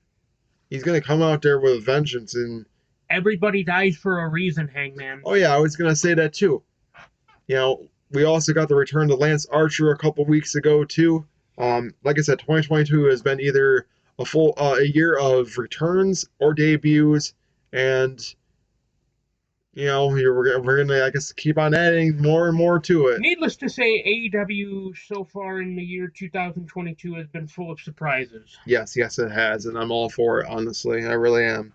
He's going to come out there with a vengeance. And everybody dies for a reason, Hangman. Oh, yeah, I was going to say that, too. We also got the return to Lance Archer a couple weeks ago, too. Like I said, 2022 has been either a year of returns or debuts, and we're gonna, I guess, keep on adding more and more to it. Needless to say, AEW so far in the year 2022 has been full of surprises. Yes, it has, and I'm all for it. Honestly, I really am.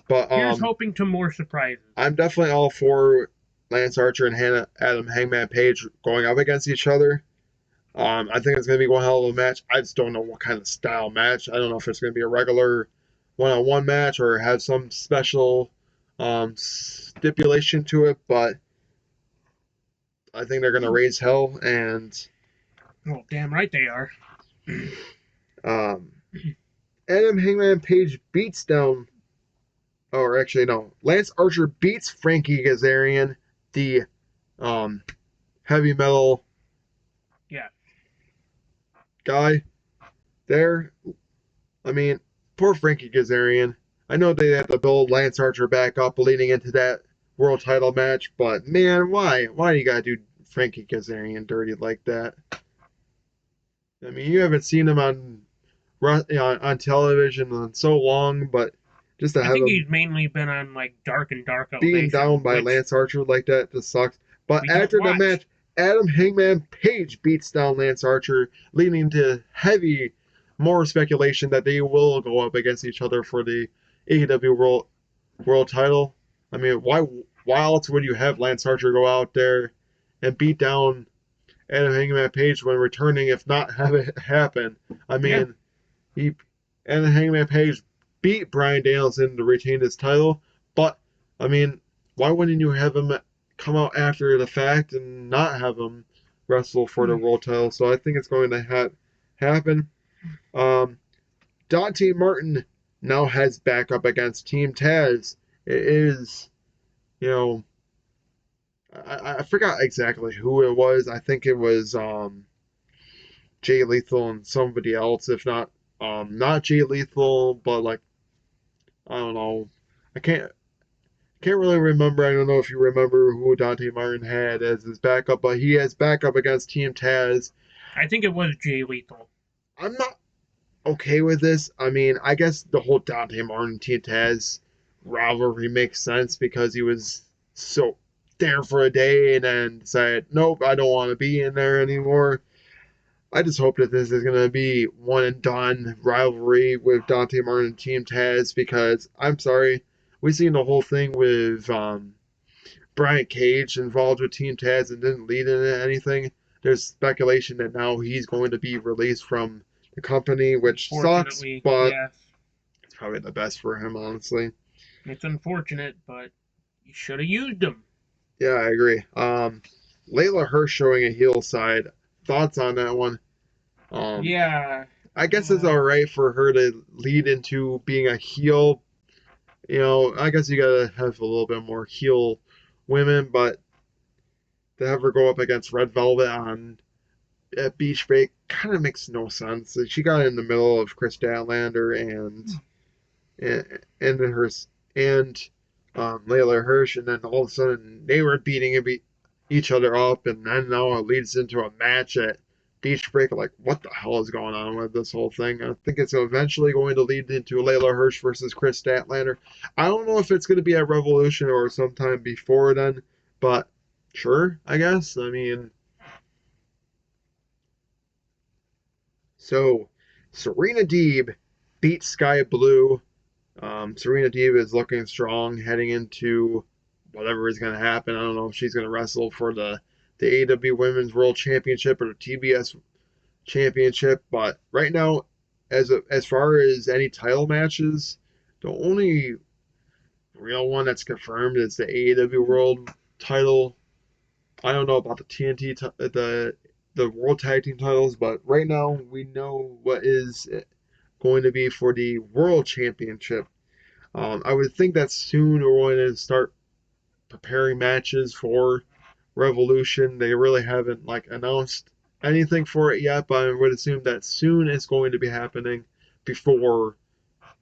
But here's hoping to more surprises. I'm definitely all for Lance Archer and Adam Hangman Page going up against each other. I think it's going to be one hell of a match. I just don't know what kind of style match. I don't know if it's going to be a regular one-on-one match or have some special stipulation to it, but I think they're going to raise hell. And Well, damn right they are. um, Adam Hangman Page beats down, or actually no, Lance Archer beats Frankie Kazarian, the um, heavy metal Yeah. guy there. I mean, poor Frankie Kazarian. I know they had to build Lance Archer back up leading into that world title match, but man, why? Why do you gotta do Frankie Kazarian dirty like that? I mean, you haven't seen him on television in so long, but just to I have think him he's mainly been on like Dark and Dark being Elevation, down by which Lance Archer like that just sucks. But we don't after the watch. match, Adam Hangman Page beats down Lance Archer, leading to more speculation that they will go up against each other for the AEW World Title. I mean, why else would you have Lance Archer go out there and beat down Adam Hangman Page when returning, if not have it happen? I Yeah. mean, he Adam Hangman Page beat Bryan Danielson to retain his title, but I mean, why wouldn't you have him come out after the fact and not have him wrestle for the world title? So I think it's going to happen. Um, Dante Martin now heads back up against Team Taz. It is, you know, I forgot exactly who it was. I think it was Jay Lethal and somebody else, if not Jay Lethal, but like I don't know. I can't really remember. I don't know if you remember who Dante Martin had as his backup, but he has backup against Team Taz. I think it was Jay Lethal. I'm not okay with this. I mean, I guess the whole Dante Martin Team Taz rivalry makes sense because he was so there for a day and then said, nope, I don't want to be in there anymore. I just hope that this is going to be one and done rivalry with Dante Martin and Team Taz because I'm sorry, we've seen the whole thing with Brian Cage involved with Team Taz and didn't lead into anything. There's speculation that now he's going to be released from the company, which sucks, Fortunately, but yes. it's probably the best for him, honestly. It's unfortunate, but you should have used him. Yeah, I agree. Layla Hirsch showing a heel side. Thoughts on that one? Um, Yeah. I guess it's all right for her to lead into being a heel. You know, I guess you gotta have a little bit more heel women, but to have her go up against Red Velvet on at Beach Break kind of makes no sense. She got in the middle of Chris Statlander and her and Layla Hirsch, and then all of a sudden they were beating each other up, and then now it leads into a match at Beach Break. Like, what the hell is going on with this whole thing? I think it's eventually going to lead into Layla Hirsch versus Chris Statlander. I don't know if it's going to be at Revolution or sometime before then, but sure, I guess. I mean, so Serena Deeb beat Sky Blue. Serena Deeb is looking strong heading into whatever is going to happen. I don't know if she's going to wrestle for the AEW Women's World Championship or the TBS Championship, but right now, as far as any title matches, the only real one that's confirmed is the AEW World Title. I don't know about the the World Tag Team titles, but right now we know what is going to be for the World Championship. I would think that soon we're going to start preparing matches for Revolution. They really haven't like announced anything for it yet, but I would assume that soon it's going to be happening before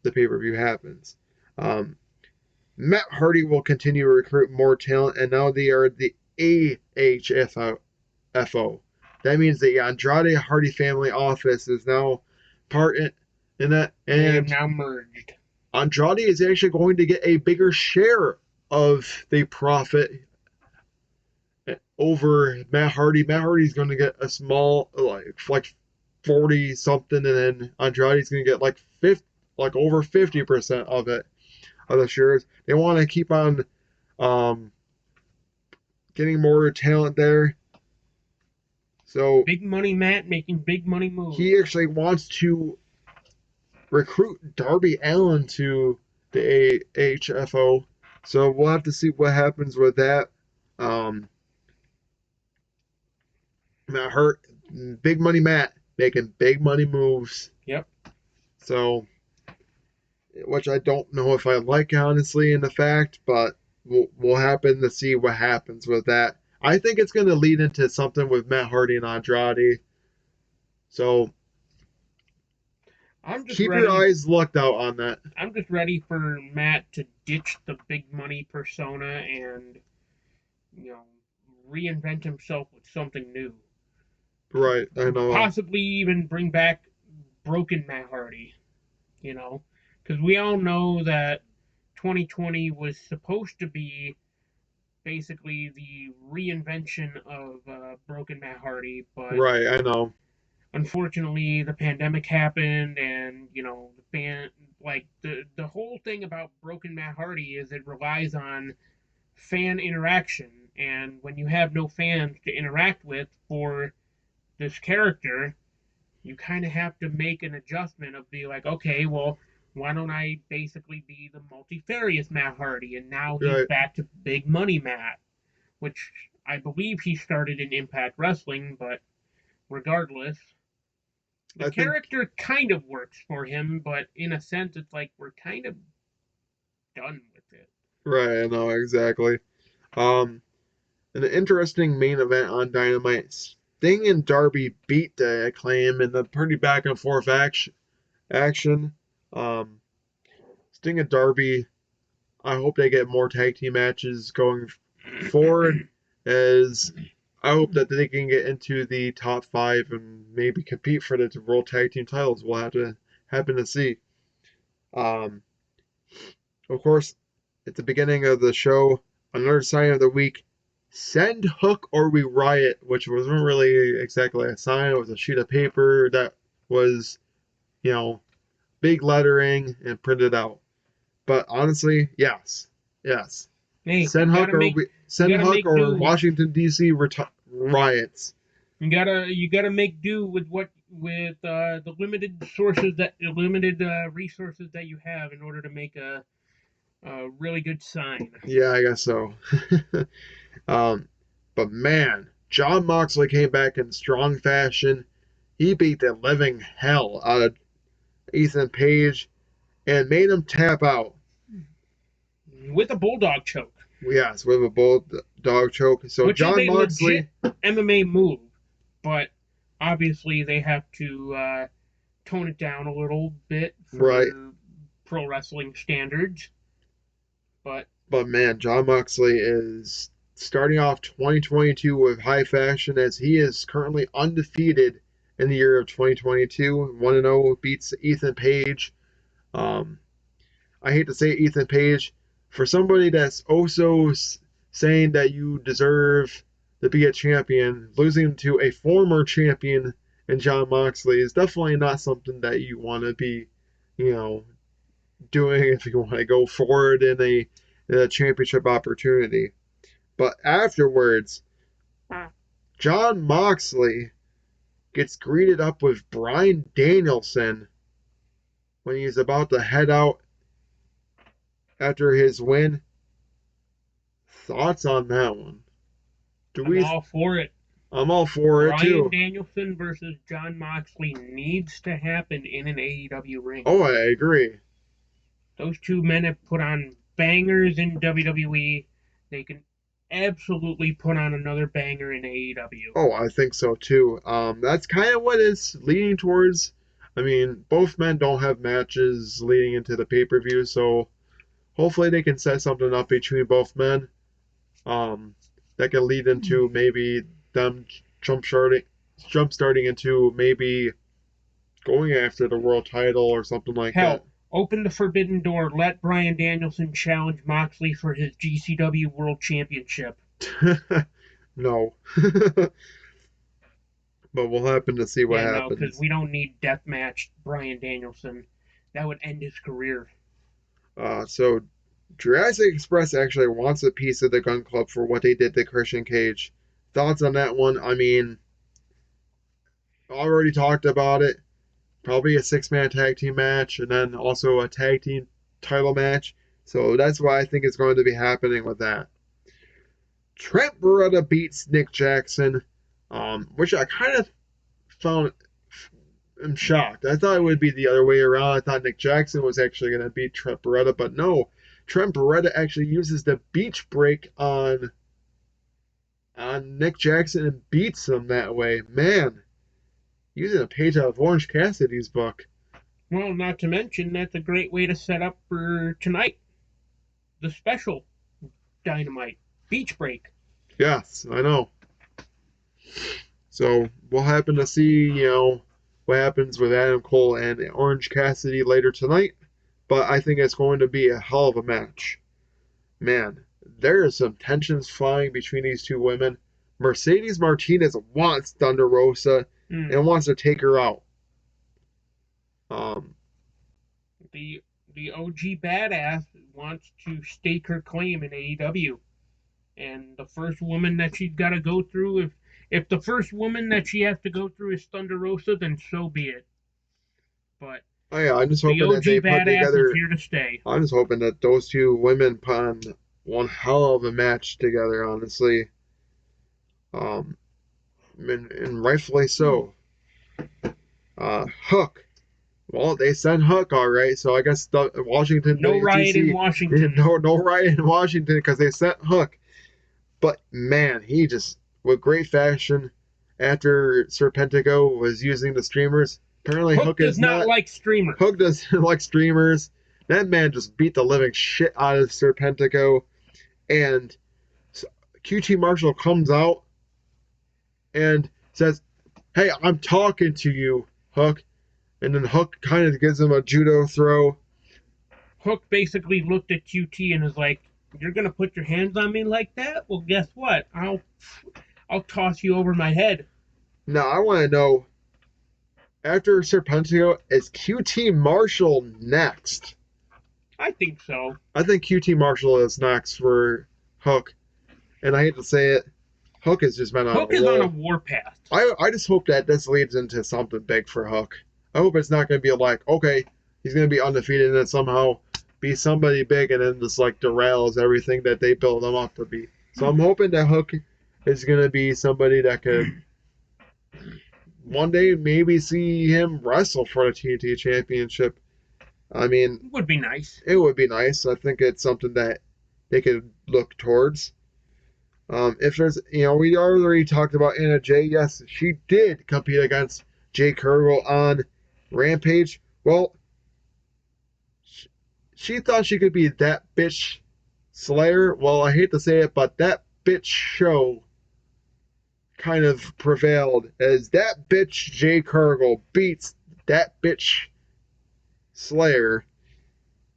the pay per view happens. Um, Matt Hardy will continue to recruit more talent, and now they are the AHFO. That means the Andrade Hardy family office is now part in that, They have and now merged. Andrade is actually going to get a bigger share of the profit over Matt Hardy. Matt Hardy's going to get a small, like 40 something, and then Andrade's going to get like over 50% of it, of the shares. They want to keep on um, getting more talent there. So Big money Matt making big money moves. he actually wants to recruit Darby Allin to the AHFO. So we'll have to see what happens with that. Matt Hurt, big money Matt making big money moves. Yep. So, which I don't know if I like honestly in the fact, but we'll happen to see what happens with that. I think it's going to lead into something with Matt Hardy and Andrade. So I'm just keep ready. your eyes looked out on that. I'm just ready for Matt to ditch the big money persona and, you know, reinvent himself with something new. Right, I know. Possibly even bring back broken Matt Hardy, you know, because we all know that 2020 was supposed to be basically the reinvention of broken Matt Hardy, but Right, I know. unfortunately the pandemic happened, and the fan, like the whole thing about broken Matt Hardy is it relies on fan interaction, and when you have no fans to interact with for this character, you kind of have to make an adjustment of be like, okay, well, why don't I basically be the multifarious Matt Hardy? And now he's Right. back to big money Matt, which I believe he started in Impact Wrestling, but regardless, the I think character kind of works for him, but in a sense, it's like we're kind of done with it. right, I know exactly. Um, an interesting main event on Dynamite. Sting and Darby beat the Acclaim in the pretty back and forth action. Um, Sting and Darby, I hope they get more tag team matches going forward, as I hope that they can get into the top 5 and maybe compete for the World Tag Team titles. We'll have to happen to see. Um, of course, at the beginning of the show, another sign of the week: send Hook or we riot, which wasn't really exactly a sign. It was a sheet of paper that was, big lettering and printed out. But honestly, yes, yes. Hey, Send you Hook gotta or make do. Washington D.C. Riots. You gotta make do with the limited resources that you have in order to make a really good sign. Yeah, I guess so. um, but man, John Moxley came back in strong fashion. He beat the living hell out of Ethan Page and made him tap out. With a bulldog choke, Yes, with a bulldog choke. So which is John a Moxley, legit MMA move, but obviously they have to tone it down a little bit right? for pro wrestling standards. But man, John Moxley is starting off 2022 with high fashion, as he is currently undefeated in the year of 2022. 1-0, beats Ethan Page. Um, I hate to say Ethan Page, for somebody that's also saying that you deserve to be a champion, losing to a former champion in John Moxley is definitely not something that you want to be, you know, doing if you want to go forward in a championship opportunity. But afterwards, John Moxley gets greeted up with Bryan Danielson when he's about to head out after his win. Thoughts on that one? Do I'm we? all for it. I'm all for it Bryan too. Danielson versus John Moxley needs to happen in an AEW ring. Oh, I agree. Those two men have put on bangers in WWE. They can absolutely put on another banger in AEW. Oh, I think so too. That's kind of what it's leading towards. I mean, both men don't have matches leading into the pay per view, so hopefully they can set something up between both men. That can lead into maybe them jump starting into maybe going after the world title or something like that. Hell, open the forbidden door. Let Bryan Danielson challenge Moxley for his GCW World Championship. No. But we'll happen to see what Yeah, no, because happens. we don't need deathmatch Bryan Danielson. That would end his career. So Jurassic Express actually wants a piece of the Gun Club for what they did to Christian Cage. Thoughts on that one? I mean, already talked about it. Probably a 6-man tag team match, and then also a tag team title match. So that's why I think it's going to be happening with that. Trent Beretta beats Nick Jackson, which I kind of found am shocked. I thought it would be the other way around. I thought Nick Jackson was actually going to beat Trent Beretta, but no. Trent Beretta actually uses the beach break on Nick Jackson and beats him that way. Man, using a page out of Orange Cassidy's book. Well, not to mention, that's a great way to set up for tonight, the special Dynamite Beach Break. Yes, I know. So we'll happen to see, what happens with Adam Cole and Orange Cassidy later tonight. But I think it's going to be a hell of a match. Man, there is some tensions flying between these two women. Mercedes Martinez wants Thunder Rosa and wants to take her out. The OG badass wants to stake her claim in AEW, and the first woman that she's got to go through, if the first woman that she has to go through is Thunder Rosa, then so be it. But oh yeah, I'm just hoping the OG that they put badass together. Is here to stay. I'm just hoping that those two women put on one hell of a match together. Honestly, and rightfully so. Hook. Well, they sent Hook, all right. So I guess Washington. No riot in Washington. No riot in Washington because they sent Hook. But man, he just with great fashion after Serpentico was using the streamers. Apparently, Hook does not like streamers. Hook doesn't like streamers. That man just beat the living shit out of Serpentico, and QT Marshall comes out and says, "Hey, I'm talking to you, Hook." And then Hook kind of gives him a judo throw. Hook basically looked at QT and is like, "You're gonna put your hands on me like that? Well, guess what? I'll toss you over my head." Now I want to know, after Serpentico, is QT Marshall next? I think so. I think QT Marshall is next for Hook, and I hate to say it, Hook has just been on Hook is on a warpath. I just hope that this leads into something big for Hook. I hope it's not going to be like, okay, he's going to be undefeated and then somehow be somebody big and then just like derails everything that they built him up to be. So I'm hoping that Hook is going to be somebody that could one day maybe see him wrestle for the TNT Championship. I mean, it would be nice. It would be nice. I think it's something that they could look towards. If there's, we already talked about Anna Jay. Yes, she did compete against Jade Cargill on Rampage. Well, she thought she could be that bitch Slayer. Well, I hate to say it, but that bitch show kind of prevailed as that bitch Jade Cargill beats that bitch Slayer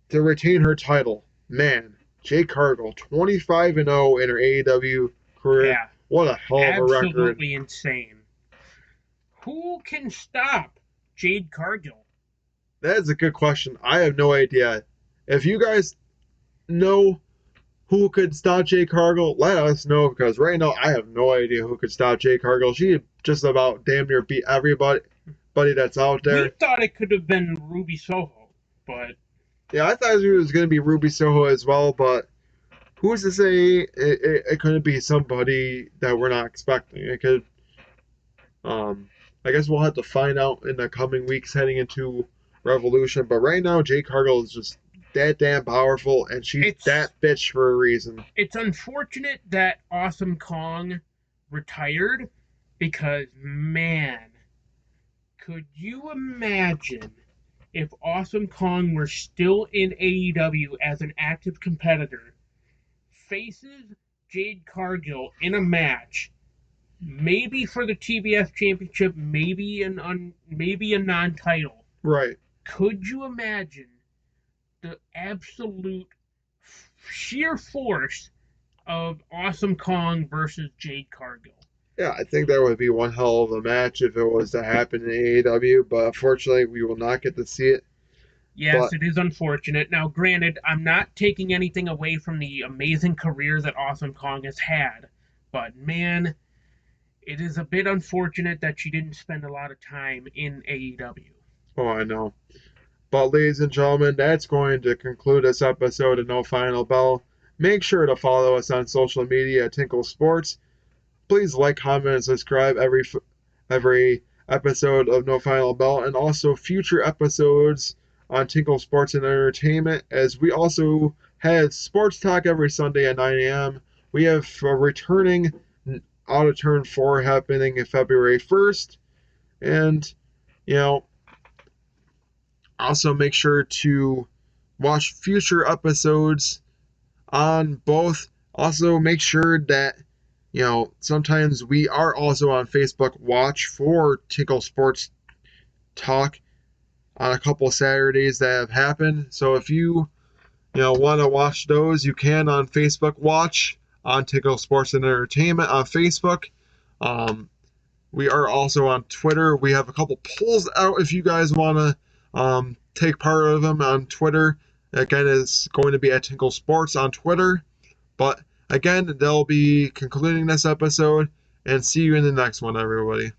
to retain her title. Man, Jade Cargill, 25-0 in her AEW career. Yeah, what a hell of a record. Absolutely insane. Who can stop Jade Cargill? That is a good question. I have no idea. If you guys know who could stop Jade Cargill, let us know, because right now I have no idea who could stop Jade Cargill. She just about damn near beat everybody that's out there. We thought it could have been Ruby Soho, but... Yeah, I thought it was going to be Ruby Soho as well, but who's to say it couldn't be somebody that we're not expecting? It could... I guess we'll have to find out in the coming weeks heading into Revolution. But right now, Jade Cargill is just that damn powerful, and she's that bitch for a reason. It's unfortunate that Awesome Kong retired because, man, could you imagine if Awesome Kong were still in AEW as an active competitor, faces Jade Cargill in a match, maybe for the TBS Championship, maybe a non-title. Right. Could you imagine the absolute sheer force of Awesome Kong versus Jade Cargill? Yeah, I think that would be one hell of a match if it was to happen in AEW, but unfortunately we will not get to see it. Yes, it is unfortunate. Now, granted, I'm not taking anything away from the amazing career that Awesome Kong has had, but man, it is a bit unfortunate that she didn't spend a lot of time in AEW. Oh, I know. But, ladies and gentlemen, that's going to conclude this episode of No Final Bell. Make sure to follow us on social media at Tinkle Sports. Please like, comment, and subscribe every episode of No Final Bell, and also future episodes on Tinkle Sports and Entertainment, as we also have sports talk every Sunday at 9 a.m. We have a returning Out of Turn 4 happening in February 1st. And, you know, also make sure to watch future episodes on both. Also, make sure that, sometimes we are also on Facebook Watch for Tinkle Sports Talk on a couple Saturdays that have happened. So if you, want to watch those, you can on Facebook Watch on Tinkle Sports and Entertainment on Facebook. We are also on Twitter. We have a couple polls out if you guys want to take part of them on Twitter. Again, it's going to be at Tinkle Sports on Twitter. But again, they'll be concluding this episode, and see you in the next one, everybody.